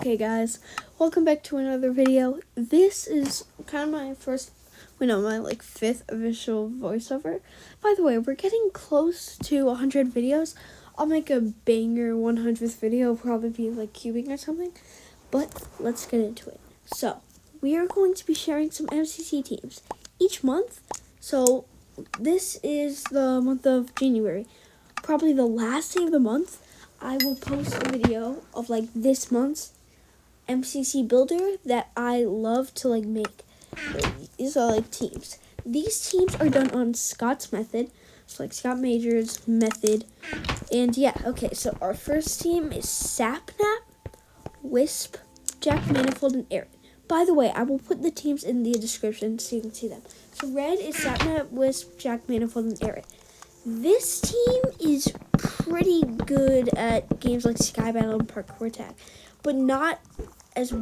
Okay guys, welcome back to another video. This is kind of my fifth official voiceover. By the way, we're getting close to 100 videos. I'll make a banger 100th video, probably be like cubing or something. But let's get into it. So, we are going to be sharing some MCC teams each month. So, this is the month of January. Probably the last day of the month, I will post a video of like this month's MCC builder that I love to like make. These are like teams. These teams are done on Scott's method. So like Scott Major's method. And yeah, okay, so our first team is Sapnap, Wisp, JackManifold, and Eret. By the way, I will put the teams in the description so you can see them. So red is Sapnap, Wisp, JackManifold, and Eret. This team is pretty good at games like Sky Battle and Parkour Tag, but not as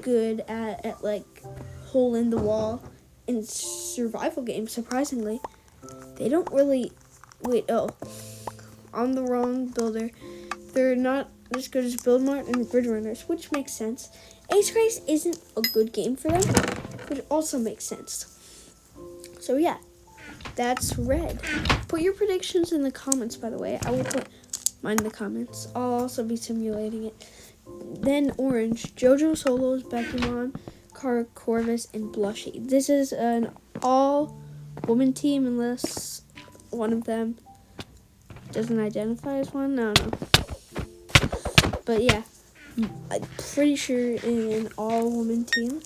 good at like hole in the wall and survival games. Surprisingly, they don't really on the wrong builder. They're not as good as Build Mart and Grid Runners, which makes sense. Ace Race isn't a good game for them, which also makes sense. So yeah, that's red. Put your predictions in the comments, by the way. I will put mine in the comments. I'll also be simulating it. Then orange, JojoSolos, Bekyamon, KaraCorvus, and Blushi. This is an all-woman team unless one of them doesn't identify as one. I don't know. But yeah, I'm pretty sure in an all-woman team,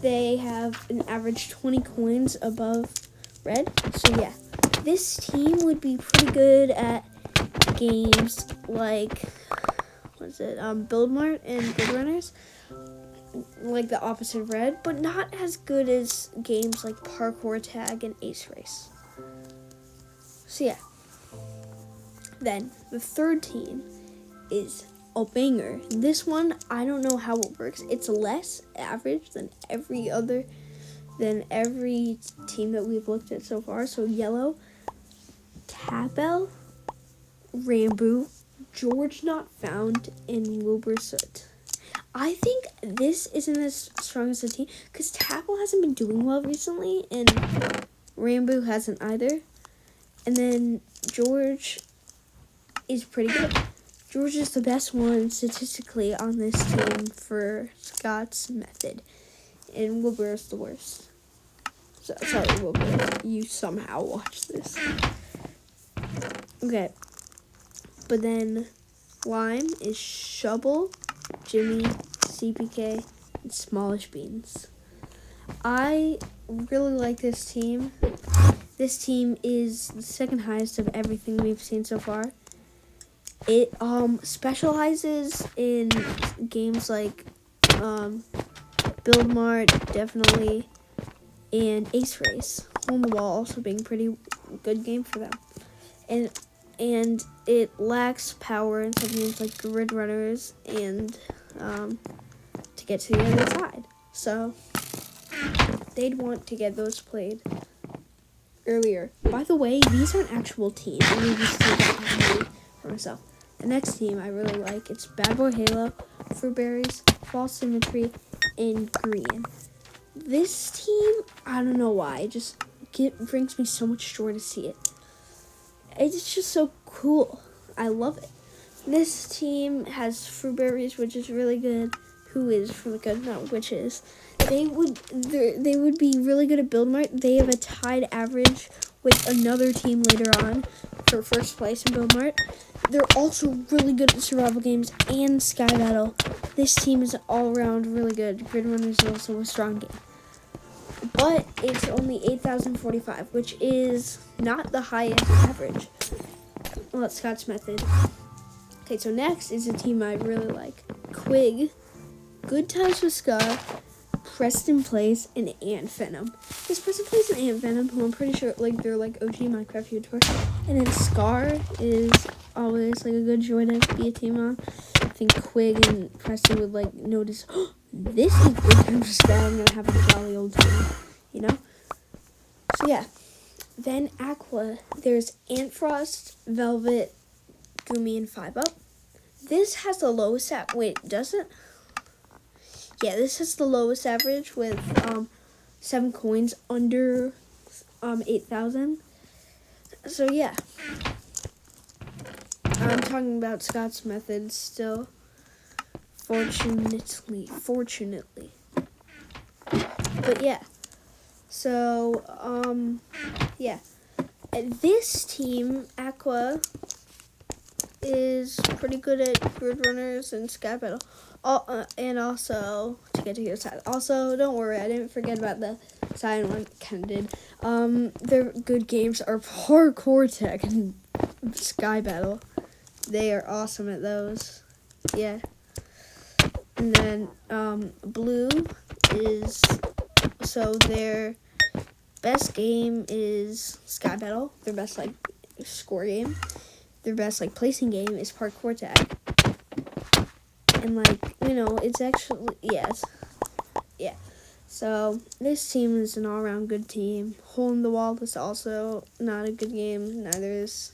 they have an average 20 coins above red. So yeah, this team would be pretty good at games like Build Mart and Grid Runners, like the opposite of red, but not as good as games like Parkour Tag and Ace Race. So yeah, then the third team is a banger. This one, I don't know how it works. It's less average than every team that we've looked at so far. So yellow, TapL, Ranboo, GeorgeNotFound, and WilburSoot. I think this isn't as strong as a team because TapL hasn't been doing well recently, and Ranboo hasn't either. And then George is pretty good. George is the best one statistically on this team for Scott's method, and Wilbur is the worst. So, sorry, Wilbur, you somehow watched this. Okay. But then lime is Shubble, Jimmy, Seapeekay, and SmallishBeans. I really like this team. This team is the second highest of everything we've seen so far. It specializes in games like Build Mart, definitely, and Ace Race. Hole in the Wall also being a pretty good game for them. And it lacks power in some games like Grid Runners and to get to the other side. So they'd want to get those played earlier. By the way, these aren't actual teams. I need to see that for myself. The next team I really like, it's BadBoyHalo, fruitberries, FalseSymmetry, and Grian. This team, I don't know why, it just brings me so much joy to see it. It's just so cool. I love it. This team has fruitberries, which is really good. Who is from the good? No, which is. They would be really good at Build Mart. They have a tied average with another team later on for first place in Build Mart. They're also really good at survival games and Sky Battle. This team is all around really good. Grid Runners is also a strong game. But it's only 8,045, which is not the highest average. Well, that's Scott's method. Okay, so next is a team I really like. Quig, GoodTimesWithScar, PrestonPlayz, and AntVenom. This PrestonPlayz and AntVenom, who I'm pretty sure they're like OG Minecraft YouTubers. And then Scar is always like a good joy to be a team on. I think Quig and Preston would like notice, oh, this is GoodTimesWithScar. I'm gonna have a jolly old team, you know? So yeah. Then Aqua, there's Antfrost, Velvet, Gumi, and 5 Up. this has the lowest wait, does it? Yeah, this has the lowest average with 7 coins under 8,000. So yeah, I'm talking about Scott's method still. Fortunately. But yeah. So yeah. This team, Aqua, is pretty good at grid runners and scat battle. And also to get to your side. Also, don't worry, I didn't forget about the Cyan one. Kind of did. Their good games are parkour tech and sky battle. They are awesome at those. Yeah. And then Blue is, so their best game is sky battle. Their best like score game. Their best like placing game is parkour tag. And like, you know, it's actually, yes. Yeah. So this team is an all-around good team. Hole in the Wall is also not a good game. Neither is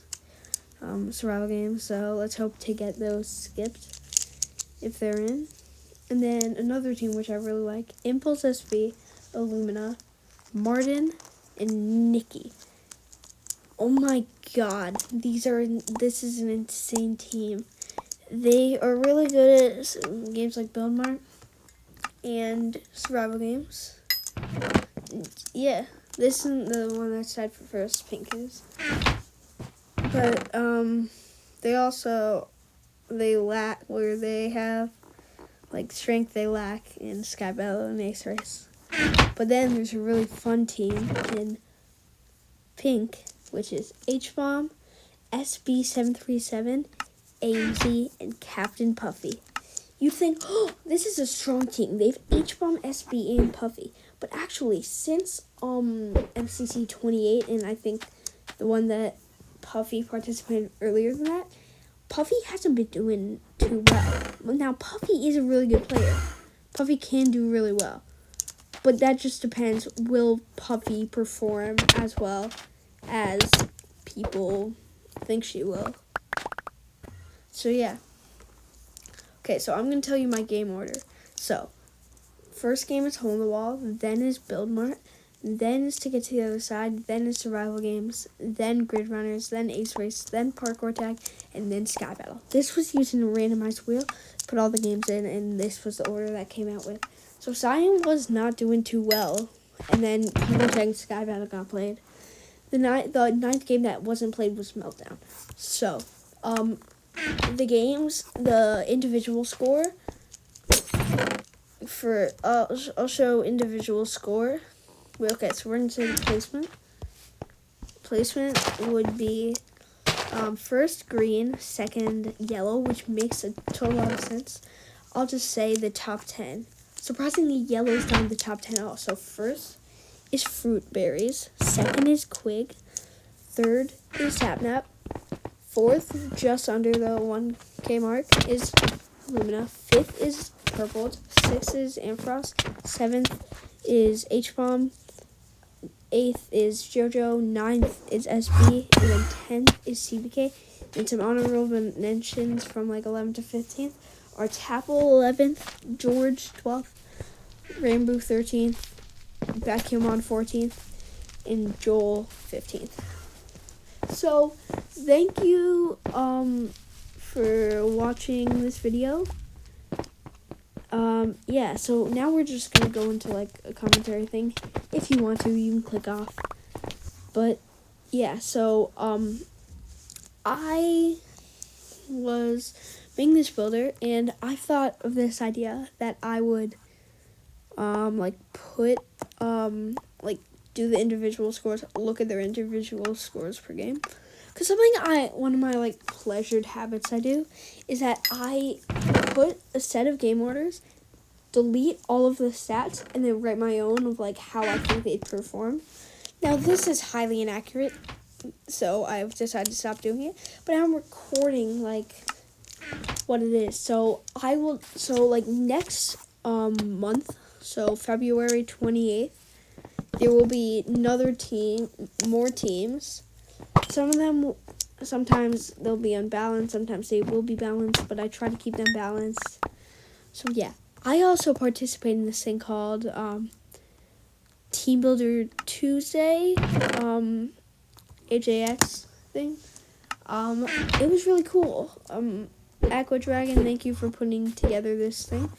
survival game. So let's hope to get those skipped if they're in. And then another team which I really like, impulseSV, Illumina, Martin, and Nikki. Oh my god, this is an insane team. They are really good at games like Build Mart and survival games. Yeah, this isn't the one that's tied for first, Pink is. But they lack where they have like strength, they lack in Sky Battle and Ace Race. But then there's a really fun team in Pink, which is H-Bomb, SB737, AZ, and Captain Puffy. You'd think, oh, this is a strong team. They've H-Bomb, SB, and Puffy. But actually, since MCC 28, and I think the one that Puffy participated earlier than that, Puffy hasn't been doing too well. Now, Puffy is a really good player. Puffy can do really well. But that just depends. Will Puffy perform as well as people think she will? So, yeah. Okay, so I'm going to tell you my game order. So, first game is Hole in the Wall, then is Build Mart, then is To Get to the Other Side, then is Survival Games, then Grid Runners, then Ace Race, then Parkour Tag, and then Sky Battle. This was using a randomized wheel, put all the games in, and this was the order that came out with. So Cyan was not doing too well, and then Parkour Tag and Sky Battle got played. The ninth game that wasn't played was Meltdown. So, the games, the individual score, for, I'll show individual score. Okay, so we're going to say placement. Placement would be first green, second yellow, which makes a total lot of sense. I'll just say the top 10. Surprisingly, yellow is down the top 10 also. First is fruitberries, second is Quig, third is Sapnap, fourth, just under the 1K mark, is Illumina, fifth is Purple, sixth is Antfrost, seventh is H-Bomb, 8th is JoJo, 9th is SB, and then 10th is Seapeekay. And some honorable mentions from like 11th to 15th are TapL 11th, George 12th, Ranboo 13th, Bekyamon 14th, and Joel 15th. So, thank you for watching this video. Yeah, so now we're just gonna go into like a commentary thing. If you want to, you can click off. But yeah, so I was making this builder and I thought of this idea that I would do the individual scores, look at their individual scores per game. Because one of my like pleasured habits I do is that I put a set of game orders, delete all of the stats, and then write my own of like how I think they'd perform. Now this is highly inaccurate, so I've decided to stop doing it. But I'm recording like what it is. So next month, so February 28th, there will be more teams. Some of them sometimes they'll be unbalanced, sometimes they will be balanced, but I try to keep them balanced. So yeah, I also participate in this thing called Team Builder Tuesday, AJX thing. It was really cool. Aqua Dragon, thank you for putting together this thing.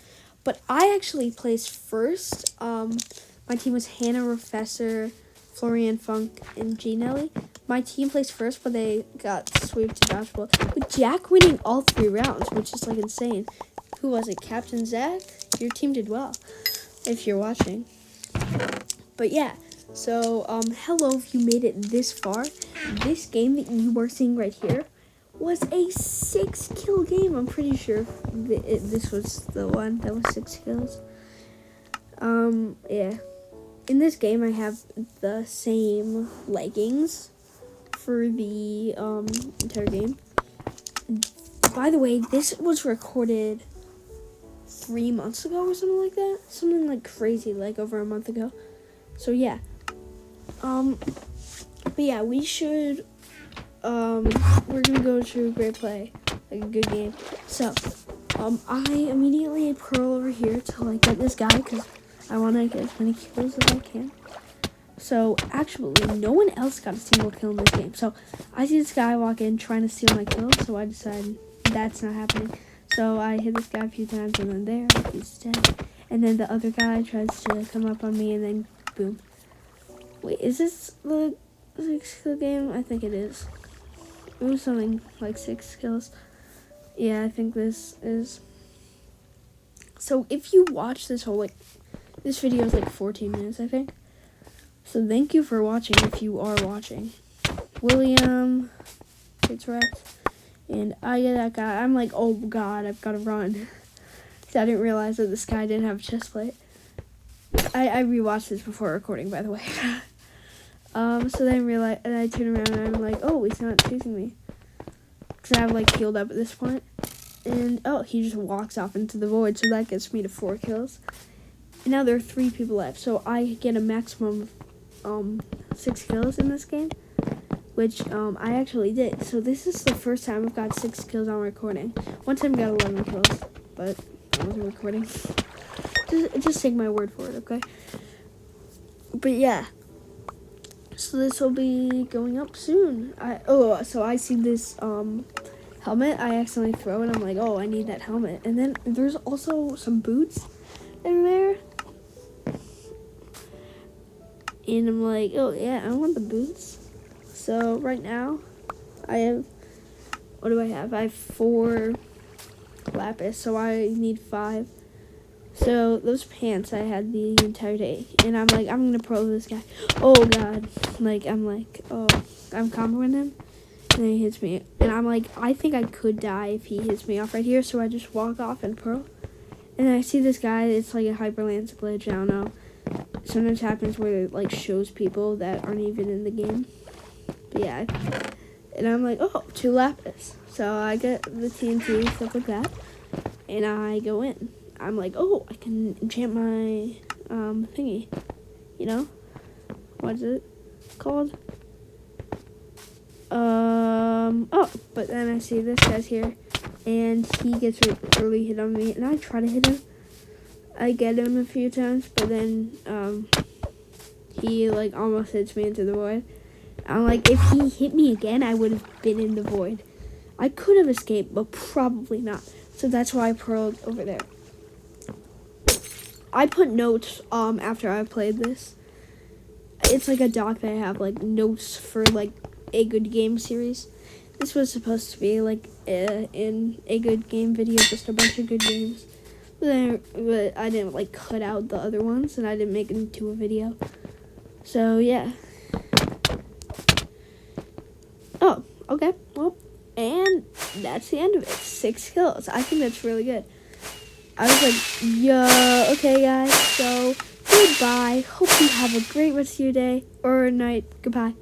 But I actually placed first. My team was Hannah, Professor, Florian Funk, and G Nelly. My team placed first, but they got swept to dodgeball. With Jack winning all 3 rounds, which is like insane. Who was it? Captain Zach? Your team did well, if you're watching. But yeah, so hello if you made it this far. This game that you are seeing right here was a 6-kill game. I'm pretty sure this was the one that was 6 kills. Yeah. In this game, I have the same leggings for the entire game. By the way, this was recorded 3 months ago or something like that. Something like crazy, like over a month ago. So yeah. But yeah, we should we're gonna go to great play, like a good game. So I immediately pearl over here to like get this guy because I want to get as many kills as I can. So actually no one else got a single kill in this game. So I see this guy walk in trying to steal my kill, so I decided that's not happening. So I hit this guy a few times and then there he's dead. And then the other guy tries to come up on me and then boom. Wait, is this the 6-kill game? I think it is. It was something like 6 kills. Yeah, I think this is. So if you watch this whole, like, this video is like 14 minutes, I think. So thank you for watching if you are watching. William, it's Rex, and I get that guy. I'm like, oh god, I've got to run. So I didn't realize that this guy didn't have a chest plate. I rewatched this before recording, by the way. So then I realized, and I turn around and I'm like, oh, he's not chasing me. Because I have like healed up at this point. And oh, he just walks off into the void, so that gets me to 4 kills. And now there are 3 people left, so I get a maximum of 6 kills in this game. Which I actually did. So this is the first time I've got 6 kills on recording. One time I got 11 kills, but I wasn't recording. Just take my word for it, okay? But yeah. So this will be going up soon. So I see this helmet. I accidentally throw it. I'm like, oh, I need that helmet. And then there's also some boots in there. And I'm like, oh yeah, I want the boots. So right now, I have, what do I have? I have 4 lapis, so I need 5. So those pants I had the entire day, and I'm like, I'm gonna pro this guy. Oh god, like I'm comboing him, and then he hits me, and I'm like, I think I could die if he hits me off right here. So I just walk off and pro, and then I see this guy. It's like a hyper lance glitch. I don't know. Sometimes happens where it like shows people that aren't even in the game. But yeah, and I'm like, oh, 2 lapis. So I get the TNT stuff like that, and I go in. I'm like, oh, I can enchant my thingy, you know? What is it called? Oh, but then I see this guy's here, and he gets an early hit on me, and I try to hit him. I get him a few times, but then he like almost hits me into the void. I'm like, if he hit me again, I would have been in the void. I could have escaped, but probably not. So that's why I pearled over there. I put notes after I played this. It's like a doc that I have, like notes for like a good game series. This was supposed to be like in a good game video, just a bunch of good games. But I didn't like cut out the other ones, and I didn't make it into a video. So yeah. Oh, okay. Well, and that's the end of it. 6 kills. I think that's really good. I was like, yo, okay, guys. So, goodbye. Hope you have a great rest of your day or night. Goodbye.